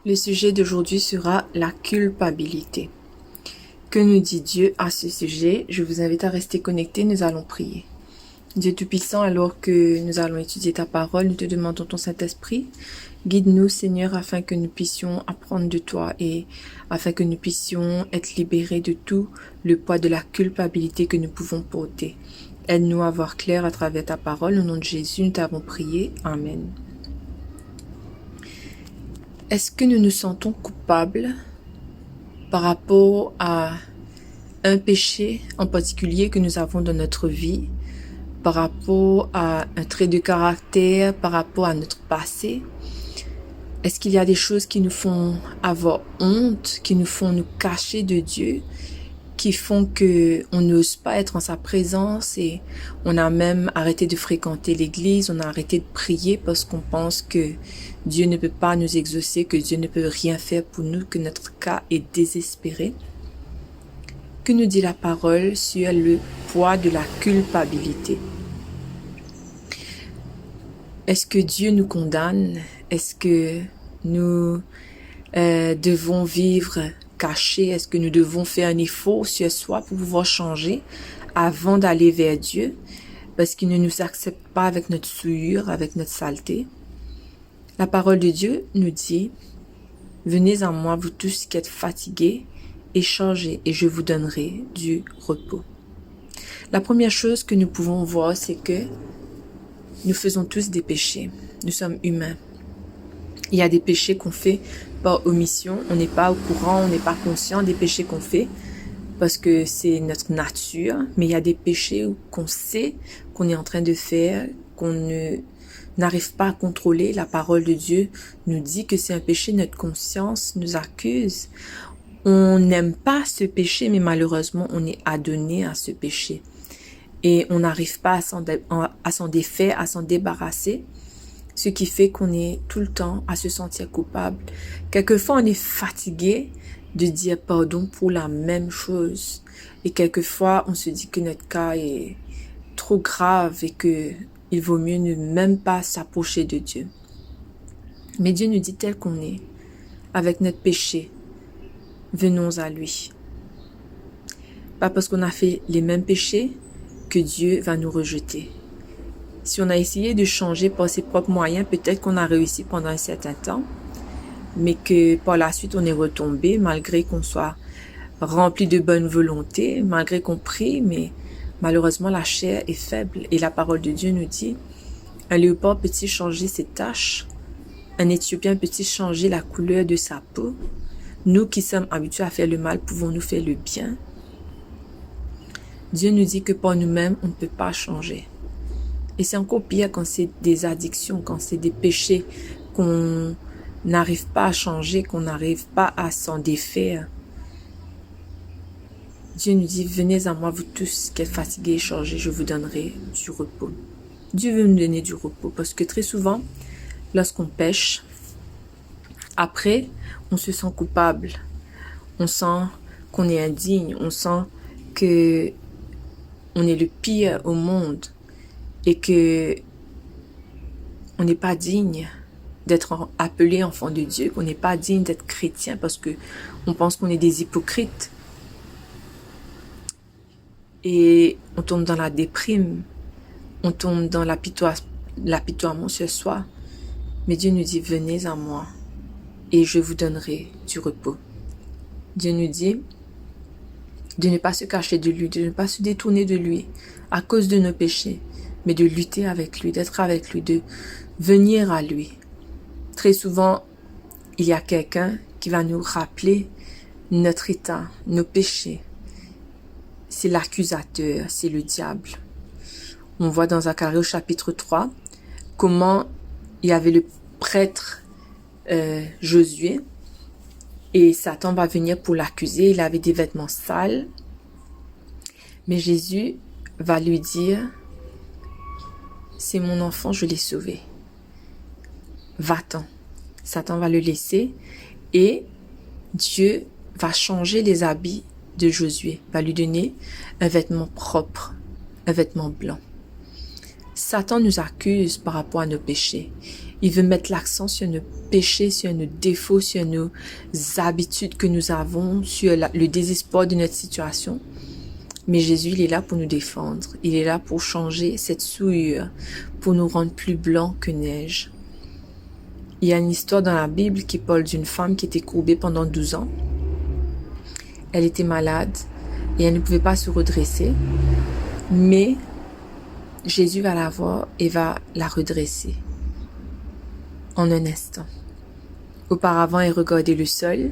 Le sujet d'aujourd'hui sera la culpabilité. Que nous dit Dieu à ce sujet? Je vous invite à rester connectés, nous allons prier. Dieu Tout-Puissant, alors que nous allons étudier ta parole, nous te demandons ton Saint-Esprit. Guide-nous, Seigneur, afin que nous puissions apprendre de toi et afin que nous puissions être libérés de tout le poids de la culpabilité que nous pouvons porter. Aide-nous à voir clair à travers ta parole. Au nom de Jésus, nous t'avons prié. Amen. Est-ce que nous nous sentons coupables par rapport à un péché en particulier que nous avons dans notre vie, par rapport à un trait de caractère, par rapport à notre passé? Est-ce qu'il y a des choses qui nous font avoir honte, qui nous font nous cacher de Dieu, qui font que on n'ose pas être en sa présence et on a même arrêté de fréquenter l'église, on a arrêté de prier parce qu'on pense que Dieu ne peut pas nous exaucer, que Dieu ne peut rien faire pour nous, que notre cas est désespéré? Que nous dit la parole sur le poids de la culpabilité? Est-ce que Dieu nous condamne? Est-ce que nous devons vivre cachés? Est-ce que nous devons faire un effort sur soi pour pouvoir changer avant d'aller vers Dieu? Parce qu'il ne nous accepte pas avec notre souillure, avec notre saleté. La parole de Dieu nous dit: « Venez à moi, vous tous qui êtes fatigués et chargés, et je vous donnerai du repos. » La première chose que nous pouvons voir, c'est que nous faisons tous des péchés. Nous sommes humains. Il y a des péchés qu'on fait par omission. On n'est pas au courant, on n'est pas conscient des péchés qu'on fait parce que c'est notre nature. Mais il y a des péchés qu'on sait qu'on est en train de faire, n'arrive pas à contrôler. La parole de Dieu nous dit que c'est un péché, notre conscience nous accuse. On n'aime pas ce péché, mais malheureusement, on est adonné à ce péché. Et on n'arrive pas à s'en défaire, à s'en débarrasser, ce qui fait qu'on est tout le temps à se sentir coupable. Quelquefois, on est fatigué de dire pardon pour la même chose. Et quelquefois, on se dit que notre cas est trop grave et que il vaut mieux ne même pas s'approcher de Dieu. Mais Dieu nous dit tel qu'on est, avec notre péché, venons à lui. Pas parce qu'on a fait les mêmes péchés que Dieu va nous rejeter. Si on a essayé de changer par ses propres moyens, peut-être qu'on a réussi pendant un certain temps, mais que par la suite on est retombé, malgré qu'on soit rempli de bonne volonté, malgré qu'on prie, mais malheureusement la chair est faible. Et la parole de Dieu nous dit: un léopard peut-il changer ses taches? Un Éthiopien peut-il changer la couleur de sa peau? Nous qui sommes habitués à faire le mal, pouvons-nous faire le bien? Dieu nous dit que par nous-mêmes, on ne peut pas changer. Et c'est encore pire quand c'est des addictions, quand c'est des péchés qu'on n'arrive pas à changer, qu'on n'arrive pas à s'en défaire. Dieu nous dit: venez à moi, vous tous qui êtes fatigués et chargés, je vous donnerai du repos. Dieu veut nous donner du repos parce que très souvent, lorsqu'on pêche, après, on se sent coupable. On sent qu'on est indigne, on sent que on est le pire au monde et que on n'est pas digne d'être appelé enfant de Dieu, qu'on n'est pas digne d'être chrétien parce que on pense qu'on est des hypocrites. Et on tombe dans la déprime, on tombe dans l'apitoiement sur soi. Mais Dieu nous dit: venez à moi et je vous donnerai du repos. Dieu nous dit de ne pas se cacher de lui, de ne pas se détourner de lui à cause de nos péchés, mais de lutter avec lui, d'être avec lui, de venir à lui. Très souvent, il y a quelqu'un qui va nous rappeler notre état, nos péchés. C'est l'accusateur, c'est le diable. On voit dans Zacharie au chapitre 3 comment il y avait le prêtre Josué et Satan va venir pour l'accuser. Il avait des vêtements sales. Mais Jésus va lui dire: c'est mon enfant, je l'ai sauvé. Va-t'en. Satan va le laisser et Dieu va changer les habits de Josué, va lui donner un vêtement propre, un vêtement blanc. Satan nous accuse par rapport à nos péchés Il veut mettre l'accent sur nos péchés, sur nos défauts, sur nos habitudes que nous avons, sur le désespoir de notre situation. Mais Jésus, il est là pour nous défendre. Il est là pour changer cette souillure, pour nous rendre plus blancs que neige. Il y a une histoire dans la Bible qui parle d'une femme qui était courbée pendant 12 ans. Elle était malade et elle ne pouvait pas se redresser. Mais Jésus va la voir et va la redresser en un instant. Auparavant, elle regardait le sol.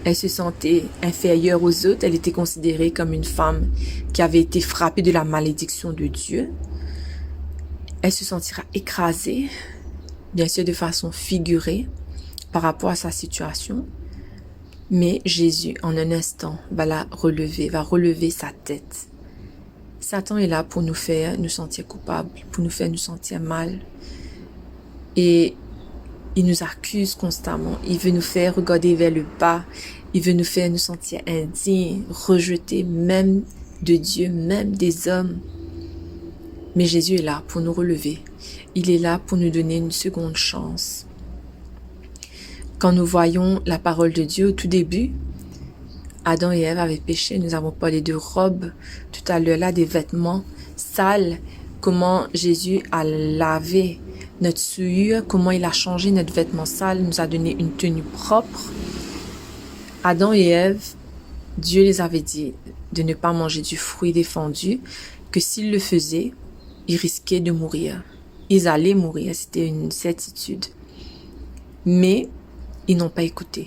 Elle se sentait inférieure aux autres. Elle était considérée comme une femme qui avait été frappée de la malédiction de Dieu. Elle se sentira écrasée, bien sûr de façon figurée, par rapport à sa situation. Mais Jésus, en un instant, va relever sa tête. Satan est là pour nous faire nous sentir coupables, pour nous faire nous sentir mal. Et il nous accuse constamment. Il veut nous faire regarder vers le bas. Il veut nous faire nous sentir indignes, rejetés même de Dieu, même des hommes. Mais Jésus est là pour nous relever. Il est là pour nous donner une seconde chance. Quand nous voyons la parole de Dieu au tout début, Adam et Ève avaient péché. Nous avons parlé de robes tout à l'heure là, des vêtements sales. Comment Jésus a lavé notre souillure, comment il a changé notre vêtement sale, nous a donné une tenue propre. Adam et Ève, Dieu les avait dit de ne pas manger du fruit défendu, que s'ils le faisaient, ils risquaient de mourir. Ils allaient mourir, c'était une certitude. Mais ils n'ont pas écouté.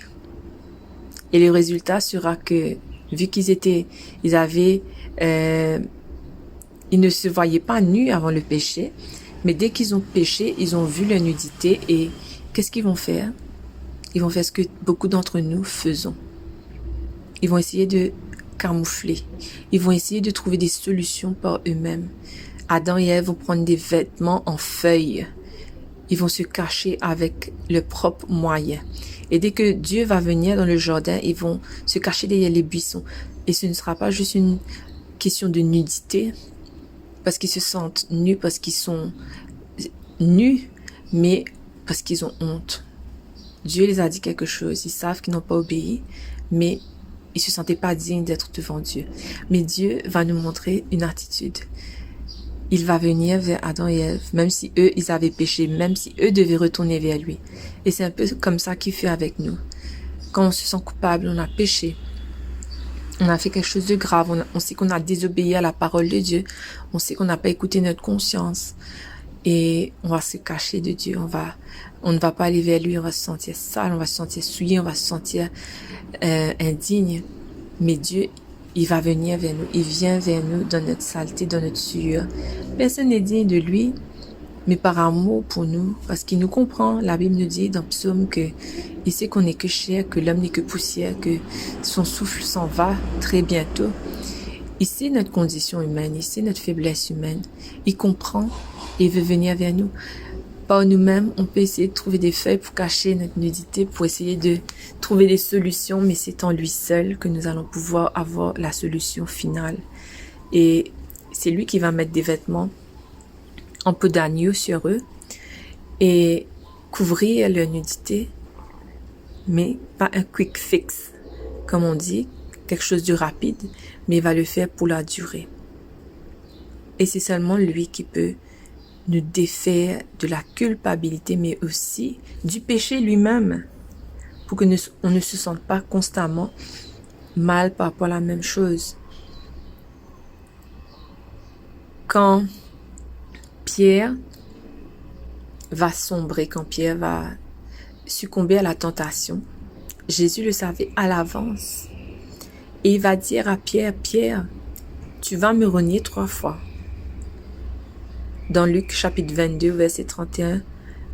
Et le résultat sera que, vu ils ne se voyaient pas nus avant le péché, mais dès qu'ils ont péché, ils ont vu la nudité et qu'est-ce qu'ils vont faire? Ils vont faire ce que beaucoup d'entre nous faisons. Ils vont essayer de camoufler. Ils vont essayer de trouver des solutions par eux-mêmes. Adam et Ève vont prendre des vêtements en feuilles. Ils vont se cacher avec leurs propres moyens. Et dès que Dieu va venir dans le jardin, ils vont se cacher derrière les buissons. Et ce ne sera pas juste une question de nudité, parce qu'ils se sentent nus, parce qu'ils sont nus, mais parce qu'ils ont honte. Dieu les a dit quelque chose, ils savent qu'ils n'ont pas obéi, mais ils se sentaient pas dignes d'être devant Dieu. Mais Dieu va nous montrer une attitude. Il va venir vers Adam et Ève, même si eux, ils avaient péché, même si eux devaient retourner vers lui. Et c'est un peu comme ça qu'il fait avec nous. Quand on se sent coupable, on a péché. On a fait quelque chose de grave, on sait qu'on a désobéi à la parole de Dieu, on sait qu'on n'a pas écouté notre conscience et on va se cacher de Dieu, on ne va pas aller vers lui, on va se sentir sale, on va se sentir souillé, on va se sentir indigne. Mais Dieu, il va venir vers nous, il vient vers nous dans notre saleté, dans notre souillure. Personne n'est digne de lui, mais par amour pour nous, parce qu'il nous comprend. La Bible nous dit dans Psaume que il sait qu'on n'est que chair, que l'homme n'est que poussière, que son souffle s'en va très bientôt. Il sait notre condition humaine, il sait notre faiblesse humaine. Il comprend et il veut venir vers nous. Par nous-mêmes, on peut essayer de trouver des feuilles pour cacher notre nudité, pour essayer de trouver des solutions, mais c'est en lui seul que nous allons pouvoir avoir la solution finale. Et c'est lui qui va mettre des vêtements en peau d'agneau sur eux et couvrir leur nudité, mais pas un quick fix, comme on dit, quelque chose de rapide, mais il va le faire pour la durée. Et c'est seulement lui qui peut nous défaire de la culpabilité, mais aussi du péché lui-même, pour que on ne se sente pas constamment mal par rapport à la même chose. Quand Pierre va sombrer, quand Pierre va succomber à la tentation, Jésus le savait à l'avance. Et il va dire à Pierre, « Pierre, tu vas me renier 3 fois. » Dans Luc chapitre 22, verset 31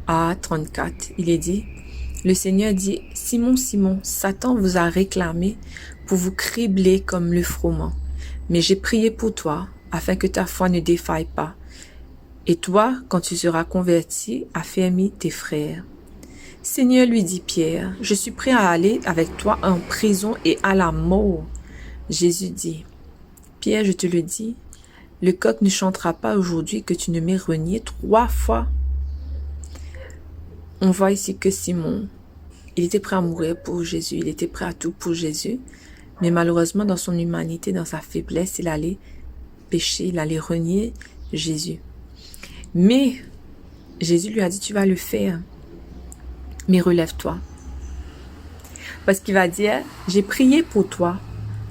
à 34, il est dit, « Le Seigneur dit, « Simon, Simon, Satan vous a réclamé pour vous cribler comme le froment. Mais j'ai prié pour toi, afin que ta foi ne défaille pas. Et toi, quand tu seras converti, affermis tes frères. » Seigneur, lui dit Pierre, « Je suis prêt à aller avec toi en prison et à la mort. » Jésus dit, « Pierre, je te le dis, le coq ne chantera pas aujourd'hui que tu ne m'aies renié 3 fois. » on voit ici que Simon, il était prêt à mourir pour Jésus, il était prêt à tout pour Jésus, mais malheureusement dans son humanité, dans sa faiblesse, il allait pécher, il allait renier Jésus. Mais Jésus lui a dit, tu vas le faire, mais relève-toi. Parce qu'il va dire, j'ai prié pour toi,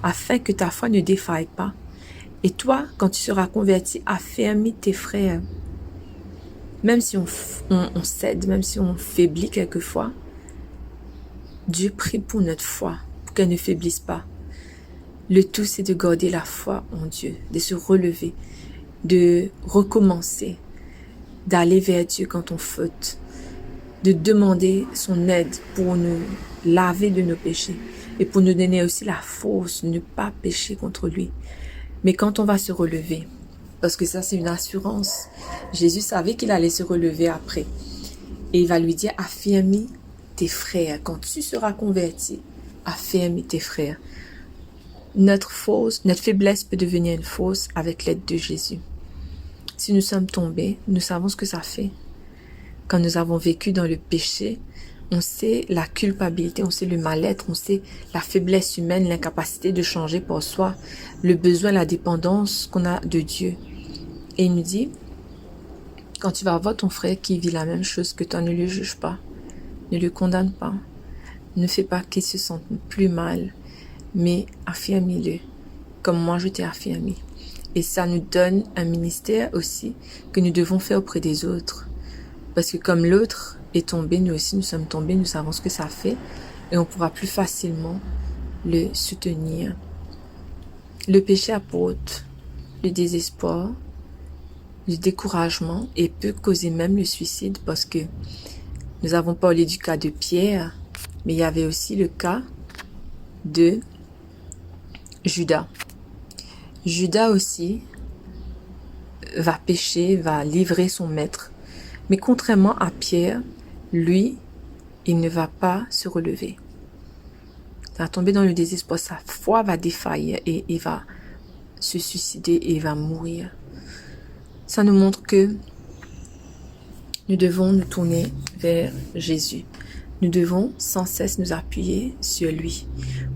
afin que ta foi ne défaille pas. Et toi, quand tu seras converti, affermis tes frères. Même si on cède, même si on faiblit quelquefois, Dieu prie pour notre foi, pour qu'elle ne faiblisse pas. Le tout, c'est de garder la foi en Dieu, de se relever, de recommencer, d'aller vers Dieu quand on faute, de demander son aide pour nous laver de nos péchés et pour nous donner aussi la force de ne pas pécher contre lui. Mais quand on va se relever, parce que ça c'est une assurance, Jésus savait qu'il allait se relever après. Et il va lui dire, affermis tes frères. Quand tu seras converti, affermis tes frères. Notre faiblesse peut devenir une force avec l'aide de Jésus. Si nous sommes tombés, nous savons ce que ça fait. Quand nous avons vécu dans le péché, on sait la culpabilité, on sait le mal-être, on sait la faiblesse humaine, l'incapacité de changer pour soi, le besoin, la dépendance qu'on a de Dieu. Et il nous dit, quand tu vas voir ton frère qui vit la même chose que toi, ne le juge pas, ne le condamne pas, ne fais pas qu'il se sente plus mal, mais affirme-le, comme moi je t'ai affirmé. Et ça nous donne un ministère aussi que nous devons faire auprès des autres. Parce que comme l'autre est tombé, nous aussi nous sommes tombés, nous savons ce que ça fait et on pourra plus facilement le soutenir. Le péché apporte le désespoir, le découragement et peut causer même le suicide parce que nous avons parlé du cas de Pierre, mais il y avait aussi le cas de Judas. Judas aussi va pécher, va livrer son maître. Mais contrairement à Pierre, lui, il ne va pas se relever. Il va tomber dans le désespoir. Sa foi va défaillir et il va se suicider et il va mourir. Ça nous montre que nous devons nous tourner vers Jésus. Nous devons sans cesse nous appuyer sur lui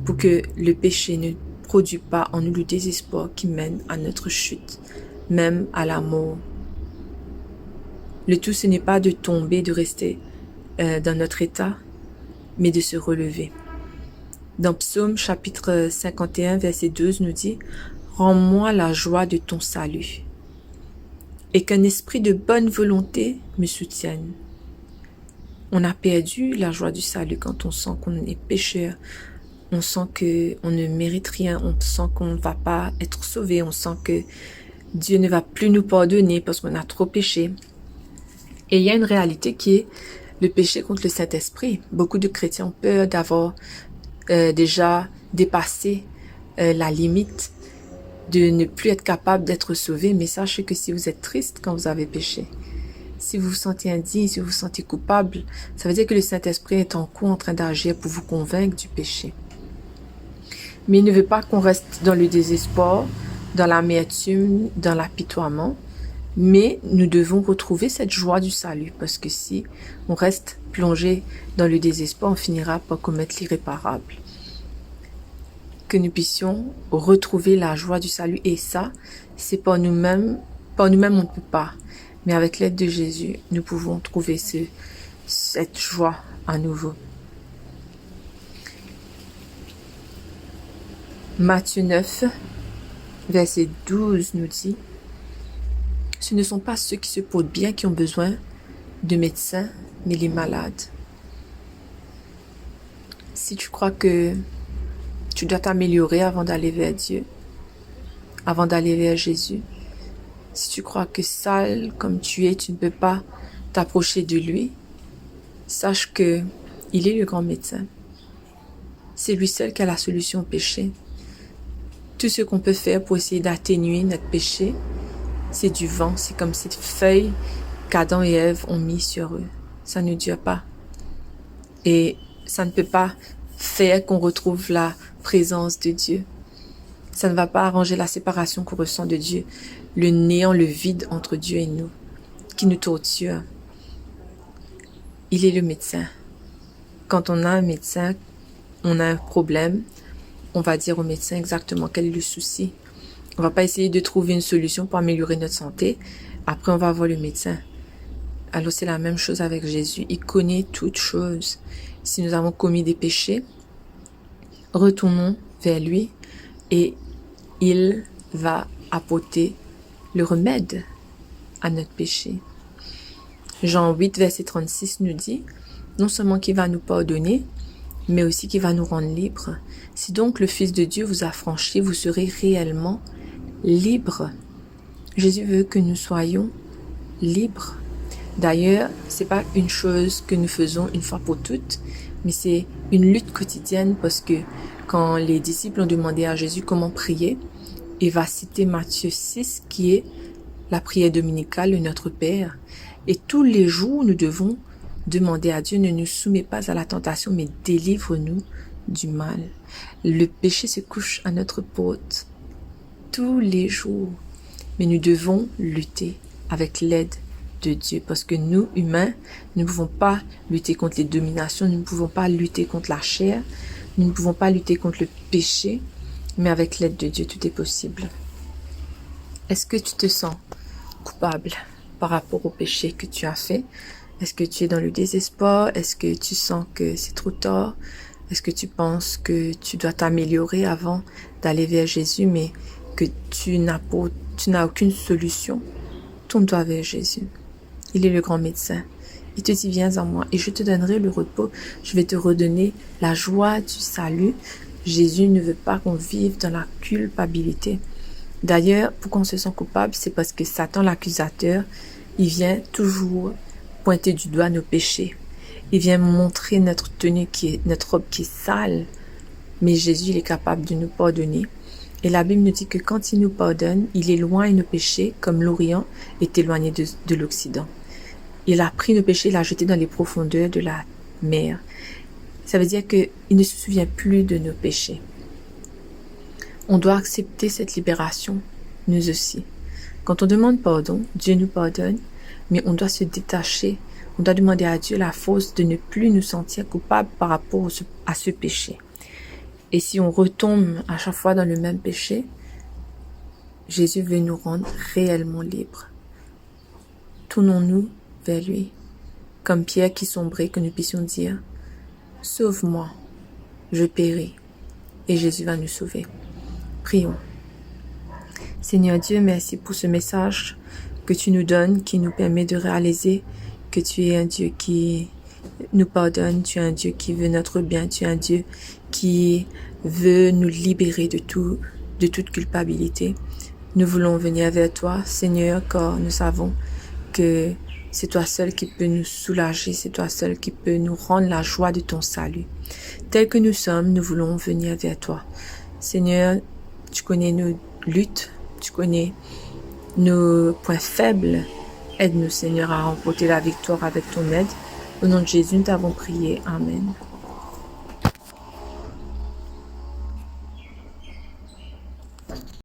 pour que le péché ne produise pas en nous le désespoir qui mène à notre chute, même à la mort. Le tout, ce n'est pas de tomber, de rester dans notre état, mais de se relever. Dans Psaume chapitre 51, verset 12 nous dit « Rends-moi la joie de ton salut et qu'un esprit de bonne volonté me soutienne. » On a perdu la joie du salut quand on sent qu'on est pécheur, on sent qu'on ne mérite rien, on sent qu'on ne va pas être sauvé, on sent que Dieu ne va plus nous pardonner parce qu'on a trop péché. Et il y a une réalité qui est le péché contre le Saint-Esprit. Beaucoup de chrétiens ont peur d'avoir déjà dépassé la limite, de ne plus être capable d'être sauvé. Mais sachez que si vous êtes triste quand vous avez péché, si vous vous sentez indigne, si vous vous sentez coupable, ça veut dire que le Saint-Esprit est en cours en train d'agir pour vous convaincre du péché. Mais il ne veut pas qu'on reste dans le désespoir, dans l'amertume, dans l'apitoiement. Mais nous devons retrouver cette joie du salut parce que si on reste plongé dans le désespoir, on finira par commettre l'irréparable. Que nous puissions retrouver la joie du salut et ça, c'est par nous-mêmes on ne peut pas. Mais avec l'aide de Jésus, nous pouvons trouver cette joie à nouveau. Matthieu 9, verset 12 nous dit « Ce ne sont pas ceux qui se portent bien qui ont besoin de médecins, mais les malades. » Si tu crois que tu dois t'améliorer avant d'aller vers Dieu, avant d'aller vers Jésus, si tu crois que sale comme tu es, tu ne peux pas t'approcher de lui, sache que il est le grand médecin. C'est lui seul qui a la solution au péché. Tout ce qu'on peut faire pour essayer d'atténuer notre péché, c'est du vent, c'est comme cette feuille qu'Adam et Ève ont mis sur eux. Ça ne dure pas. Et ça ne peut pas faire qu'on retrouve la présence de Dieu. Ça ne va pas arranger la séparation qu'on ressent de Dieu, le néant, le vide entre Dieu et nous, qui nous torture. Il est le médecin. Quand on a un médecin, on a un problème, on va dire au médecin exactement quel est le souci. On va pas essayer de trouver une solution pour améliorer notre santé. Après, on va voir le médecin. Alors, c'est la même chose avec Jésus. Il connaît toutes choses. Si nous avons commis des péchés, retournons vers lui et il va apporter le remède à notre péché. Jean 8, verset 36 nous dit, non seulement qu'il va nous pardonner, mais aussi qu'il va nous rendre libres. Si donc le Fils de Dieu vous a franchi, vous serez réellement libres. Jésus veut que nous soyons libres. D'ailleurs, c'est pas une chose que nous faisons une fois pour toutes, mais c'est une lutte quotidienne parce que quand les disciples ont demandé à Jésus comment prier, il va citer Matthieu 6 qui est la prière dominicale de notre Père. Et tous les jours, nous devons demander à Dieu, ne nous soumets pas à la tentation, mais délivre-nous du mal. Le péché se couche à notre porte tous les jours, mais nous devons lutter avec l'aide de Dieu, parce que nous, humains, nous ne pouvons pas lutter contre les dominations, nous ne pouvons pas lutter contre la chair, nous ne pouvons pas lutter contre le péché, mais avec l'aide de Dieu, tout est possible. Est-ce que tu te sens coupable par rapport au péché que tu as fait? Est-ce que tu es dans le désespoir? Est-ce que tu sens que c'est trop tard? Est-ce que tu penses que tu dois t'améliorer avant d'aller vers Jésus, mais que tu n'as aucune solution? Tourne-toi vers Jésus. Il est le grand médecin. Il te dit, viens en moi et je te donnerai le repos. Je vais te redonner la joie du salut. Jésus ne veut pas qu'on vive dans la culpabilité. D'ailleurs, pourquoi on se sent coupable, c'est parce que Satan, l'accusateur, il vient toujours pointer du doigt nos péchés. Il vient montrer notre tenue notre robe qui est sale. Mais Jésus, il est capable de nous pardonner. Et la Bible nous dit que quand il nous pardonne, il éloigne nos péchés comme l'Orient est éloigné de l'Occident. Il a pris nos péchés, il l'a jeté dans les profondeurs de la mer. Ça veut dire qu'il ne se souvient plus de nos péchés. On doit accepter cette libération, nous aussi. Quand on demande pardon, Dieu nous pardonne, mais on doit se détacher. On doit demander à Dieu la force de ne plus nous sentir coupables par rapport à ce péché. Et si on retombe à chaque fois dans le même péché, Jésus veut nous rendre réellement libres. Tournons-nous vers lui, comme Pierre qui sombrait, que nous puissions dire, « Sauve-moi, je péris. » Et Jésus va nous sauver. Prions. Seigneur Dieu, merci pour ce message que tu nous donnes, qui nous permet de réaliser que tu es un Dieu qui nous pardonne, tu es un Dieu qui veut notre bien, tu es un Dieu qui veut nous libérer de toute culpabilité. Nous voulons venir vers toi, Seigneur, car nous savons que c'est toi seul qui peux nous soulager, c'est toi seul qui peut nous rendre la joie de ton salut. Tel que nous sommes, nous voulons venir vers toi. Seigneur, tu connais nos luttes, tu connais nos points faibles. Aide-nous, Seigneur, à remporter la victoire avec ton aide. Au nom de Jésus, nous t'avons prié. Amen.